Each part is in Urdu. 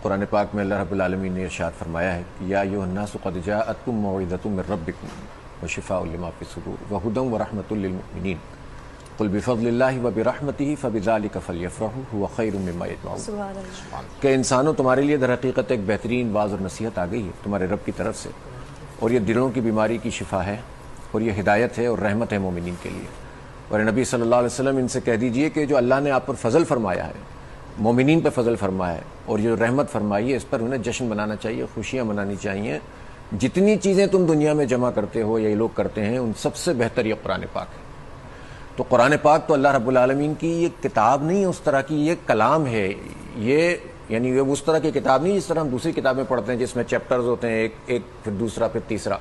قرآن پاک میں اللہ رب العالمین نے ارشاد فرمایا ہے کہ یا ایھا الناس قد جاءتکم موعظۃ من ربکم وشفاء لما فی الصدور وہدی ورحمۃ للمؤمنین قل بفضل اللہ وبرحمتہ فبذلک فلیفرحوا ھو خیر مما یجمعون کہ انسانوں تمہارے لیے در حقیقت ایک بہترین واعظ اور نصیحت آ گئی ہے تمہارے رب کی طرف سے، اور یہ دلوں کی بیماری کی شفا ہے، اور یہ ہدایت ہے اور رحمت ہے مومنین کے لیے۔ اور نبی صلی اللہ علیہ وسلم ان سے کہہ دیجئے کہ جو اللہ نے آپ پر فضل فرمایا ہے، مومنین پہ فضل فرمایا ہے، اور جو رحمت فرمائی ہے، اس پر انہیں جشن منانا چاہیے، خوشیاں منانی چاہیے۔ جتنی چیزیں تم دنیا میں جمع کرتے ہو یا یہ لوگ کرتے ہیں، ان سب سے بہتر یہ قرآن پاک ہے۔ تو قرآن پاک تو اللہ رب العالمین کی یہ کتاب نہیں، اس طرح کی یہ کلام ہے، یہ یعنی یہ اس طرح کی کتاب نہیں جس طرح ہم دوسری کتابیں پڑھتے ہیں جس میں چیپٹرز ہوتے ہیں، ایک پھر دوسرا پھر تیسرا۔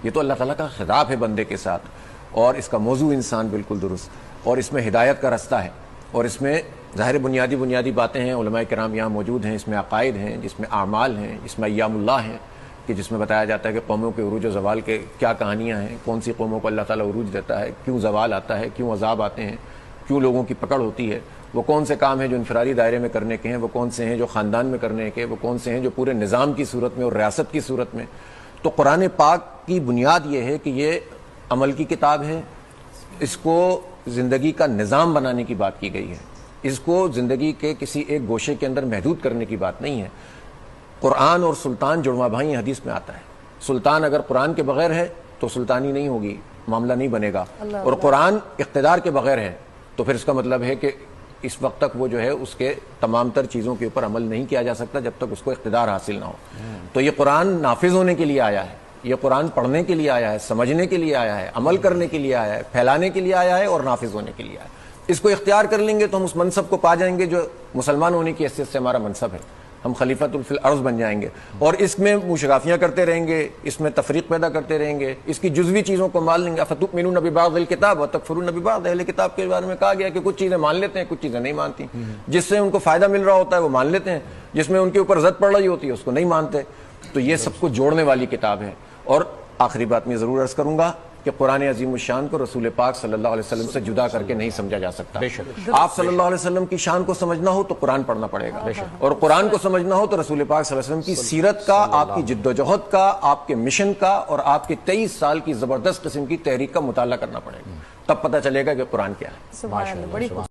یہ تو اللہ تعالیٰ کا خطاب ہے بندے کے ساتھ، اور اس کا موضوع انسان بالکل درست، اور اس میں ہدایت کا رستہ ہے، اور اس میں ظاہر بنیادی باتیں ہیں، علماء کرام یہاں موجود ہیں، اس میں عقائد ہیں، جس میں اعمال ہیں، اس میں ایام اللہ ہیں، کہ جس میں بتایا جاتا ہے کہ قوموں کے عروج و زوال کے کیا کہانیاں ہیں، کون سی قوموں کو اللہ تعالیٰ عروج دیتا ہے، کیوں زوال آتا ہے، کیوں عذاب آتے ہیں، کیوں لوگوں کی پکڑ ہوتی ہے، وہ کون سے کام ہیں جو انفرادی دائرے میں کرنے کے ہیں، وہ کون سے ہیں جو خاندان میں کرنے کے، وہ کون سے ہیں جو پورے نظام کی صورت میں اور ریاست کی صورت میں۔ تو قرآن پاک کی بنیاد یہ ہے کہ یہ عمل کی کتاب ہے، اس کو زندگی کا نظام بنانے کی بات کی گئی ہے، اس کو زندگی کے کسی ایک گوشے کے اندر محدود کرنے کی بات نہیں ہے۔ قرآن اور سلطان جڑواں بھائی حدیث میں آتا ہے، سلطان اگر قرآن کے بغیر ہے تو سلطانی نہیں ہوگی، معاملہ نہیں بنے گا، اور قرآن اقتدار کے بغیر ہے تو پھر اس کا مطلب ہے کہ اس وقت تک وہ جو ہے اس کے تمام تر چیزوں کے اوپر عمل نہیں کیا جا سکتا جب تک اس کو اقتدار حاصل نہ ہو۔ تو یہ قرآن نافذ ہونے کے لیے آیا ہے، یہ قرآن پڑھنے کے لیے آیا ہے، سمجھنے کے لیے آیا ہے، عمل کرنے کے لیے آیا ہے، پھیلانے کے لیے آیا ہے، اور نافذ ہونے کے لیے آیا ہے۔ اس کو اختیار کر لیں گے تو ہم اس منصب کو پا جائیں گے جو مسلمان ہونے کی حیثیت سے ہمارا منصب ہے، ہم خلیفۃ فی الارض بن جائیں گے، اور اس میں مشغافیاں کرتے رہیں گے، اس میں تفریق پیدا کرتے رہیں گے، اس کی جزوی چیزوں کو مان لیں گے۔ افتؤمنون ببعض الکتاب وتکفرون ببعض، اہل کتاب کے بارے میں کہا گیا کہ کچھ چیزیں مان لیتے ہیں، کچھ چیزیں نہیں مانتی، جس سے ان کو فائدہ مل رہا ہوتا ہے وہ مان لیتے ہیں، جس میں ان کے اوپر زد پڑ رہی ہوتی ہے اس کو نہیں مانتے۔ تو یہ سب کو جوڑنے والی کتاب ہے۔ اور آخری بات میں ضرور عرض کروں گا کہ قرآن عظیم الشان کو رسول پاک صلی اللہ علیہ وسلم سے جدا کر کے نہیں سمجھا جا سکتا۔ آپ صلی اللہ علیہ وسلم کی شان کو سمجھنا ہو تو قرآن پڑھنا پڑے گا، اور قرآن کو سمجھنا ہو تو رسول پاک صلی اللہ علیہ وسلم کی سیرت کا، آپ کی جد و جہد کا، آپ کے مشن کا، اور آپ کے 23 سال کی زبردست قسم کی تحریک کا مطالعہ کرنا پڑے گا، تب پتہ چلے گا کہ قرآن کیا ہے۔